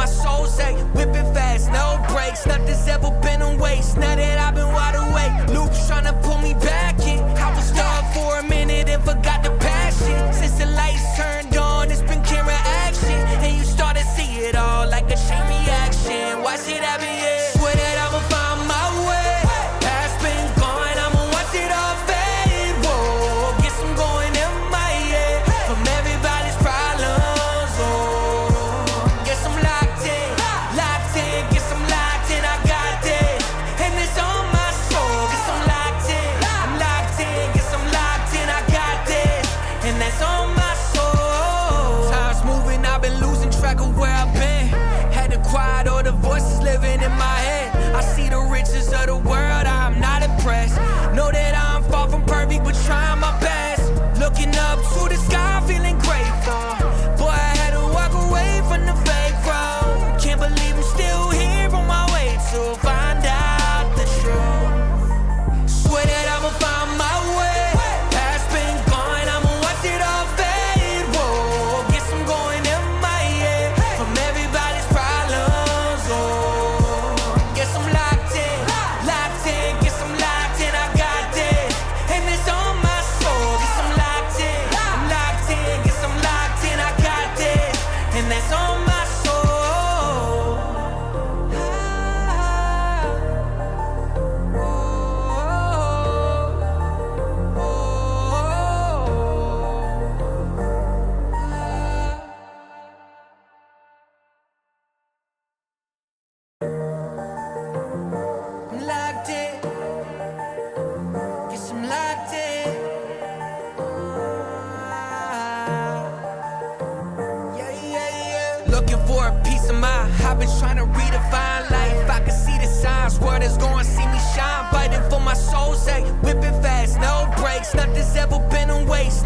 my soul's at. Whipping fast, no brakes, nothing's ever been a waste. Now that I've been wide awake, loops trying to pull me back in. I was stuck for a minute and forgot the passion. Since the lights turned on, it's been camera action, and you start to see it all like a chain reaction. Watch it happen, yeah. Swear that I'ma find my way. Past been gone, I'ma watch it all fade. Whoa, guess I'm going in my head from everybody's problems. Oh, guess I'm locked in, guess I'm locked in. I got this, and it's on my soul. Guess I'm locked in, guess I'm locked in. I got this, and that's on my soul. Time's moving, I've been losing track of where I've been. Had to quiet all the voices living in my head. I see the riches of the world, I'm not impressed. Know that I'm far from perfect, but trying my best. Looking up to the sky, feeling grateful. Boy, I had to walk away from the fake road. Can't believe I'm still here on my way to find out the truth. Swear that I'ma find my way. Past been gone, I'ma watch it all fade. Whoa, guess I'm going in my head from everybody's problems. Oh, guess I'm locked in, guess I'm locked in. I got this, and it's on my soul. Guess I'm locked in, guess I'm locked in. I got this, and that's on my soul. I'm locked in, guess I'm locked in. Looking for a piece of mind, I've been trying to redefine life. I can see the signs, world is gonna see me shine. Fighting for my soul's sake, whipping fast, no brakes, nothing's ever been a waste.